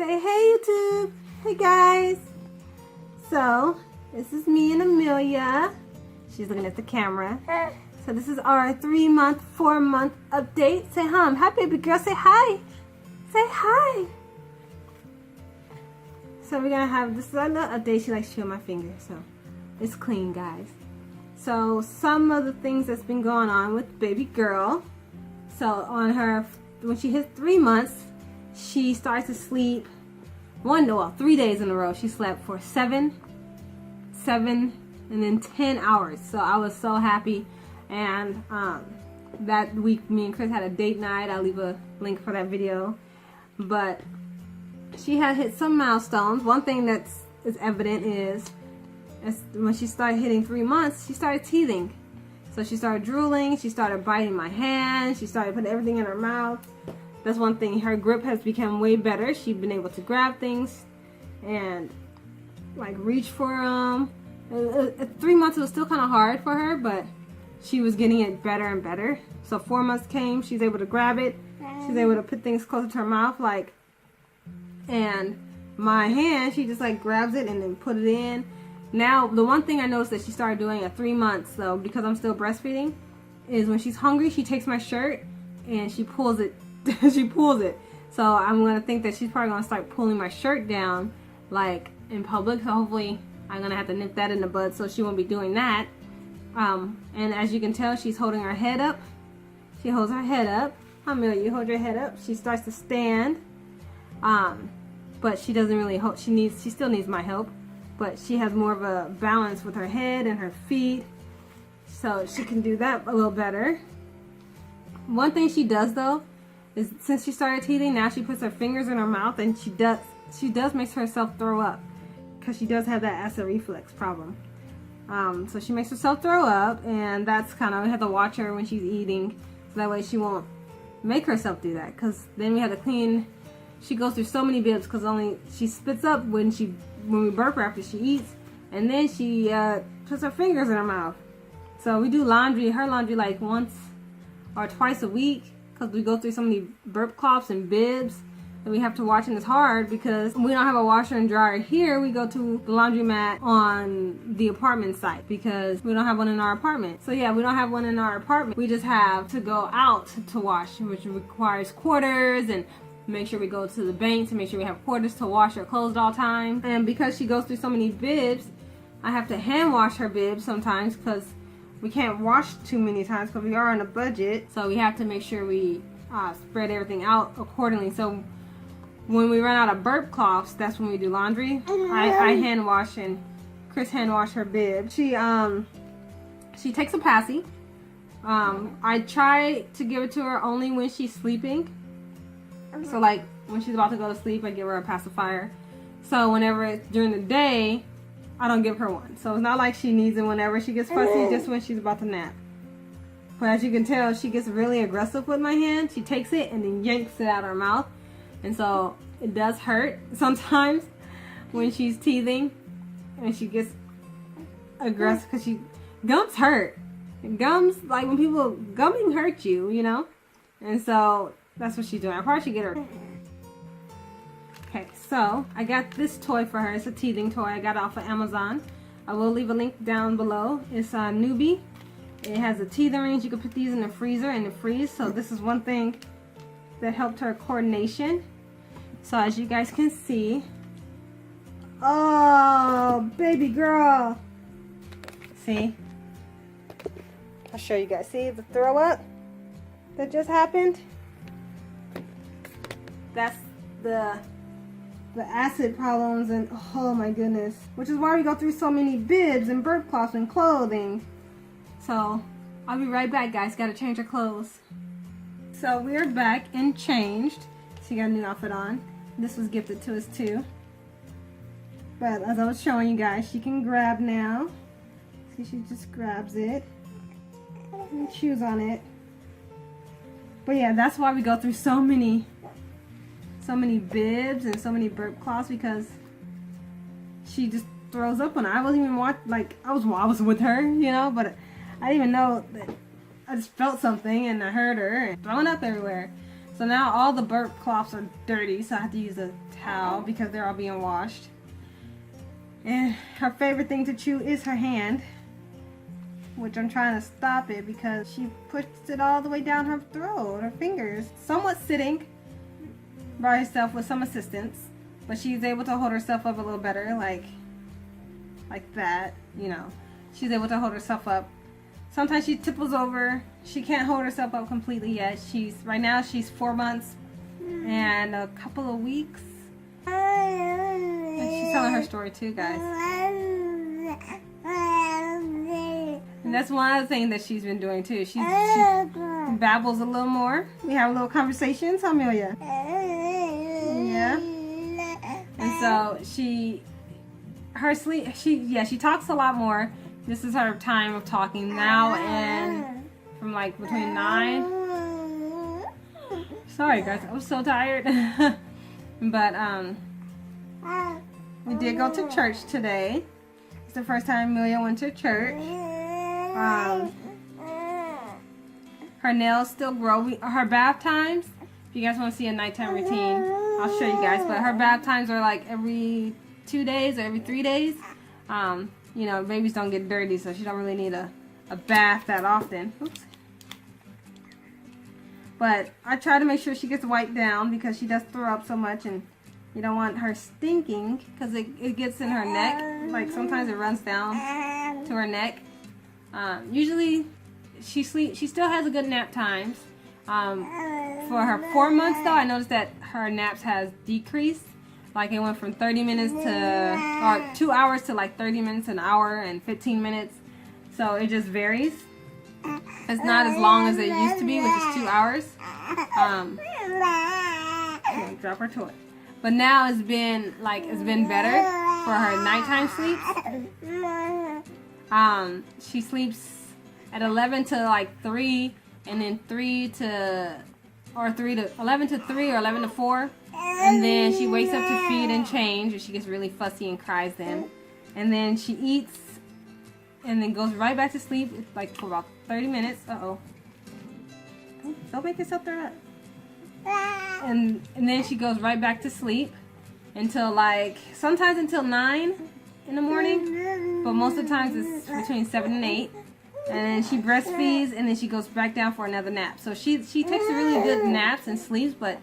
Say hey YouTube. Hey guys. So this is me and Amelia. She's looking at the camera. So this is our 3-month, 4-month update. Say hi baby girl. Say hi. Say hi. So we're gonna have this is a little update. She likes to chew my finger, so it's clean, guys. So some of the things that's been going on with baby girl. So on her, when she hits 3 months, she starts to sleep 3 days in a row. She slept for 7, and then 10 hours. So I was so happy. And that week, me and Chris had a date night. I'll leave a link for that video. But she had hit some milestones. One thing that is evident is when she started hitting 3 months, she started teething. So she started drooling, she started biting my hand, she started putting everything in her mouth. That's one thing. Her grip has become way better. She's been able to grab things and like reach for them. At 3 months it was still kind of hard for her, but she was getting it better and better. So 4 months came, she's able to grab it. She's able to put things closer to her mouth, like, and my hand, she just like grabs it and then put it in. Now, the one thing I noticed that she started doing at 3 months, though, because I'm still breastfeeding, is when she's hungry, she takes my shirt and she pulls it. She pulls it. So I'm going to think that she's probably going to start pulling my shirt down, like, in public. So hopefully I'm going to have to nip that in the bud so she won't be doing that. And as you can tell, she's holding her head up. She holds her head up. Amelia, you hold your head up. She starts to stand. But she doesn't really hold. She still needs my help. But she has more of a balance with her head and her feet. So she can do that a little better. One thing she does though, is since she started teething, now she puts her fingers in her mouth and she does makes herself throw up. Because she does have that acid reflux problem. So she makes herself throw up, and that's kind of, we have to watch her when she's eating. So that way she won't make herself do that. Because then we have to clean, she goes through so many bibs because she spits up when we burp her after she eats, and then she puts her fingers in her mouth. So we do her laundry like once or twice a week because we go through so many burp cloths and bibs that we have to watch, and it's hard because we don't have a washer and dryer here. We go to the laundromat on the apartment site because we don't have one in our apartment. So yeah, we don't have one in our apartment. We just have to go out to wash, which requires quarters, and make sure we go to the bank to make sure we have quarters to wash her clothes at all time. And because she goes through so many bibs, I have to hand wash her bibs sometimes because we can't wash too many times because we are on a budget. So we have to make sure we spread everything out accordingly. So when we run out of burp cloths, that's when we do laundry. I hand wash and Chris hand wash her bib. She takes a passy. I try to give it to her only when she's sleeping. So like when she's about to go to sleep, I give her a pacifier. So whenever it's during the day, I don't give her one. So it's not like she needs it whenever she gets fussy, just when she's about to nap. But as you can tell, she gets really aggressive with my hand. She takes it and then yanks it out of her mouth. And so it does hurt sometimes when she's teething and she gets aggressive because gums hurt. Gums, like when people, gumming hurt you, you know? And so that's what she's doing. I probably should get her. Okay, so I got this toy for her. It's a teething toy. I got it off of Amazon. I will leave a link down below. It's Nuby. It has a teething rings. You can put these in the freezer and freeze. So this is one thing that helped her coordination. So as you guys can see, oh baby girl, see, I'll show you guys. See the throw up that just happened? That's the acid problems, and oh my goodness, which is why we go through so many bibs and burp cloths and clothing. So I'll be right back, guys. Gotta change her clothes. So we're back and changed. She got a new outfit on. This was gifted to us too. But as I was showing you guys, she can grab now. See, she just grabs it and chews on it. But yeah, that's why we go through so many bibs and so many burp cloths, because she just throws up on it. I wasn't even I was with her, you know, but I didn't even know that I just felt something and I heard her and throwing up everywhere. So now all the burp cloths are dirty, so I have to use a towel because they're all being washed. And her favorite thing to chew is her hand, which I'm trying to stop it because she puts it all the way down her throat, her fingers. Somewhat sitting by herself with some assistance, but she's able to hold herself up a little better, like that, you know. She's able to hold herself up. Sometimes she tipples over. She can't hold herself up completely yet. Right now she's 4 months and a couple of weeks. And she's telling her story too, guys. And that's one other thing that she's been doing too. She babbles a little more. We have a little conversations, Amelia. Yeah. And so she talks a lot more. This is her time of talking now, and from like between 9. Sorry guys, I was so tired. But we did go to church today. It's the first time Amelia went to church. Her nails still grow. Her bath times, if you guys want to see a nighttime routine, I'll show you guys. But her bath times are like every 2 days or every 3 days. You know, babies don't get dirty, so she don't really need a bath that often. Oops. But I try to make sure she gets wiped down because she does throw up so much, and you don't want her stinking because it gets in her neck. Like sometimes it runs down to her neck. Usually she still has a good nap times. For her 4 months though, I noticed that her naps has decreased. Like it went from 30 minutes or 2 hours to like 30 minutes, an hour, and 15 minutes. So it just varies. It's not as long as it used to be, which is 2 hours. Drop her toy. But now it's been better for her nighttime sleeps. She sleeps at 11 to like 3, and then 11 to 3 or 11 to 4. And then she wakes up to feed and change, and she gets really fussy and cries then. And then she eats and then goes right back to sleep like for about 30 minutes. Uh-oh. Don't make yourself throw up. And then she goes right back to sleep until sometimes until 9 in the morning. But most of the times it's between 7 and 8. And then she breastfeeds, and then she goes back down for another nap. So she takes really good naps and sleeps, but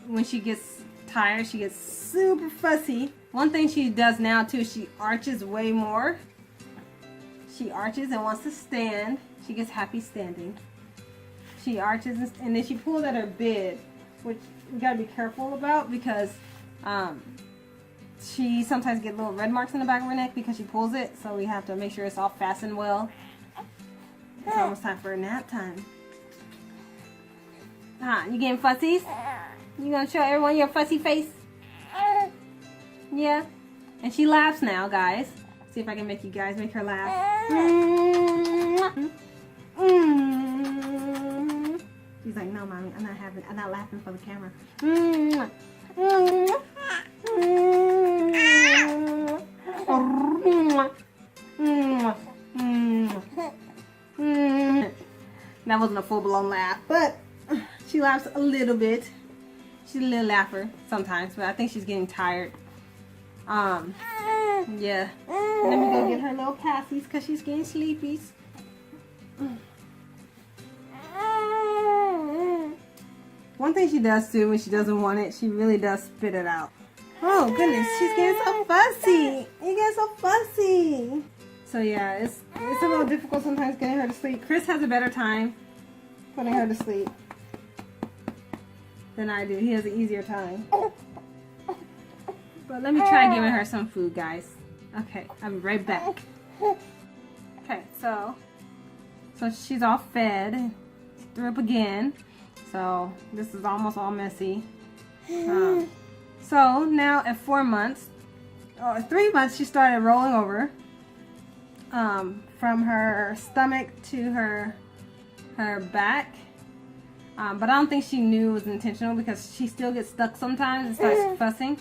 when she gets tired, she gets super fussy. One thing she does now too, she arches way more. She arches and wants to stand. She gets happy standing. She arches and then she pulls at her bib, which we gotta be careful about because she sometimes gets little red marks in the back of her neck because she pulls it. So we have to make sure it's all fastened well. It's almost time for a nap time. You getting fussies? You gonna show everyone your fussy face? Yeah. And she laughs now, guys. See if I can make you guys make her laugh. She's like, no, mommy, I'm not laughing for the camera. That wasn't a full-blown laugh, but she laughs a little bit. She's a little laugher sometimes, but I think she's getting tired. Yeah. Let me go get her little passies because she's getting sleepies. One thing she does too when she doesn't want it, she really does spit it out. Oh goodness, she's getting so fussy. You get so fussy. So yeah, it's a little difficult sometimes getting her to sleep. Chris has a better time putting her to sleep than I do. He has an easier time. But let me try giving her some food, guys. Okay, I'll be right back. Okay, so she's all fed. She threw up again. So this is almost all messy. So now at 4 months, or 3 months, she started rolling over from her stomach to her back. But I don't think she knew it was intentional because she still gets stuck sometimes and starts fussing.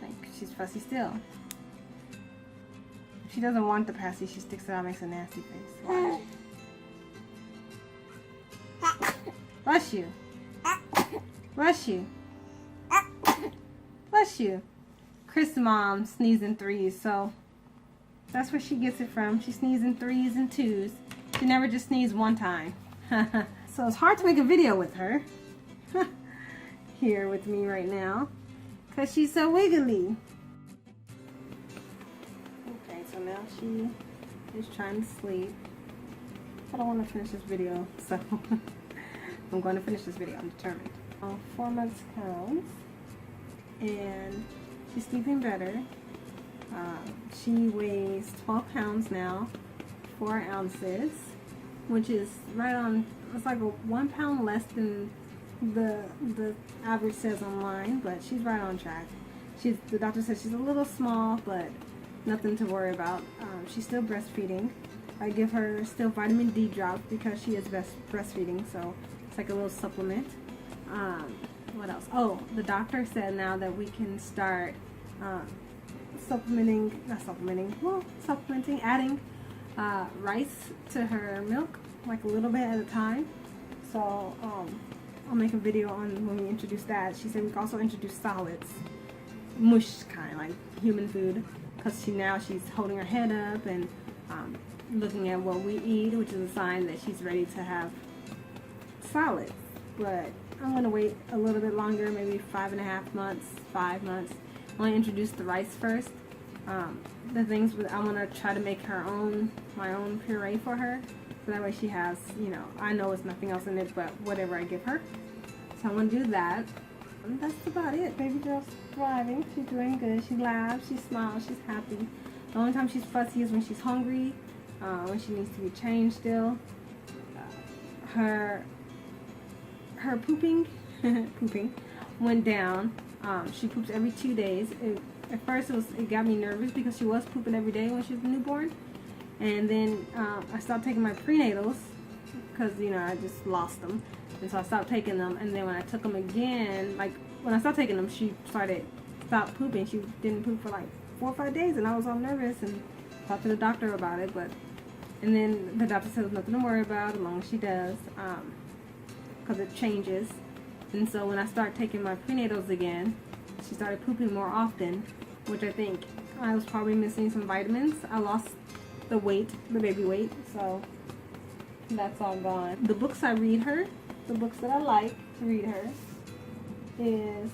Like she's fussy still. If she doesn't want the passy, she sticks it out, makes a nasty face. Watch. Bless you. Bless you. Bless you. Chris' mom sneezes in threes, so that's where she gets it from. She sneezes in threes and twos. She never just sneezed one time. So it's hard to make a video with her here with me right now because she's so wiggly. Okay, so now she is trying to sleep. I don't want to finish this video, so I'm going to finish this video. I'm determined. 4 months comes and she's sleeping better. She weighs 12 pounds now, 4 ounces, which is right on, it's like 1 pound less than the average says online, but she's right on track. The doctor says she's a little small, but nothing to worry about. She's still breastfeeding. I give her still vitamin D drops because she is breastfeeding, so it's like a little supplement. What else? Oh, the doctor said now that we can start supplementing, adding rice to her milk, like a little bit at a time. So I'll make a video on when we introduce that. She said we can also introduce solids, mush kind, like human food, because she's holding her head up and looking at what we eat, which is a sign that she's ready to have solids. But I'm going to wait a little bit longer, maybe 5.5 months, 5 months. I want to introduce the rice first. The things I want to try to make my own puree for her, so that way she has, I know it's nothing else in it but whatever I give her. So I'm going to do that. And that's about it. Baby girl's thriving. She's doing good. She laughs. She smiles. She's happy. The only time she's fussy is when she's hungry, when she needs to be changed still. Her pooping went down. She poops every 2 days. At first it got me nervous because she was pooping every day when she was a newborn. And then I stopped taking my prenatals because, I just lost them. And so I stopped taking them. And then when I took them again, like when I stopped taking them, she stopped pooping. She didn't poop for like 4 or 5 days. And I was all nervous and talked to the doctor about it. And then the doctor said there's nothing to worry about as long as she does, because it changes. And so when I start taking my prenatals again, she started pooping more often, which I think I was probably missing some vitamins. I lost the baby weight, so that's all gone. The books I read her, the books that I like to read her is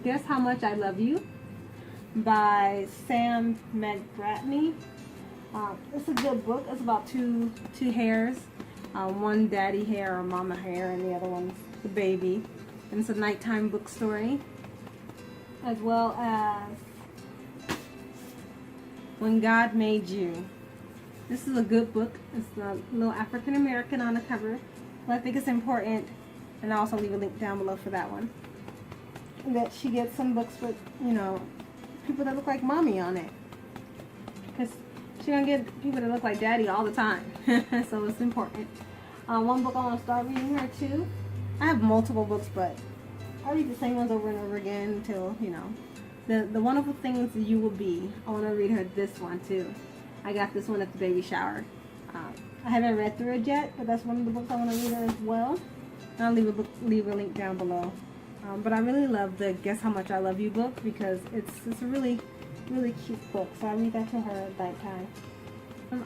Guess How Much I Love You by Sam McGratney. It's a good book. It's about two hares, one daddy hare or mama hare, and the other one's the baby. And it's a nighttime book story, as well as When God Made You. This is a good book. It's a little African American on the cover, but I think it's important, and I'll also leave a link down below for that one, that she gets some books with, people that look like mommy on it, because she's gonna get people that look like daddy all the time. So it's important. One book I want to start reading her too. I have multiple books, but I read the same ones over and over again until, the Wonderful Things You Will Be. I want to read her this one too. I got this one at the baby shower. I haven't read through it yet, but that's one of the books I want to read her as well. And I'll leave a link down below. But I really love the Guess How Much I Love You book because it's a really, really cute book. So I read that to her at that time.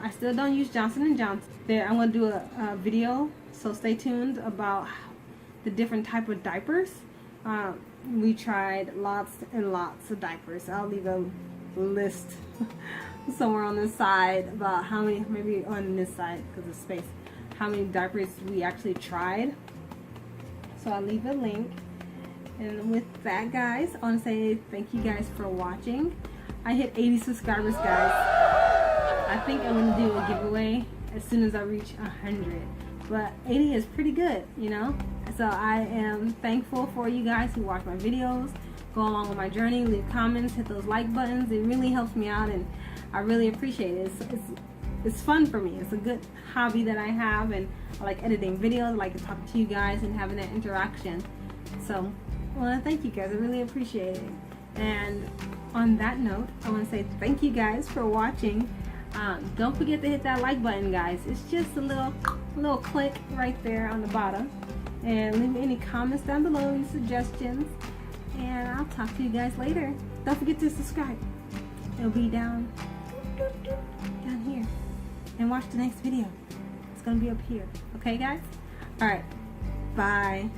I still don't use Johnson & Johnson. I'm going to do a video, so stay tuned, about the different type of diapers. We tried lots and lots of diapers. I'll leave a list somewhere on this side about how many, maybe on this side because of space, how many diapers we actually tried. So I'll leave a link. And with that, guys, I want to say thank you guys for watching. I hit 80 subscribers, guys. I think I'm going to do a giveaway as soon as I reach 100. But 80 is pretty good, So I am thankful for you guys who watch my videos, go along with my journey, leave comments, hit those like buttons. It really helps me out, and I really appreciate it. It's fun for me. It's a good hobby that I have, and I like editing videos. I like to talk to you guys and having that interaction. So I want to thank you guys. I really appreciate it. And on that note, I want to say thank you guys for watching. Don't forget to hit that like button, guys. It's just a little click right there on the bottom. And leave me any comments down below, any suggestions. And I'll talk to you guys later. Don't forget to subscribe. It'll be down here. And watch the next video. It's gonna be up here. Okay, guys? Alright. Bye.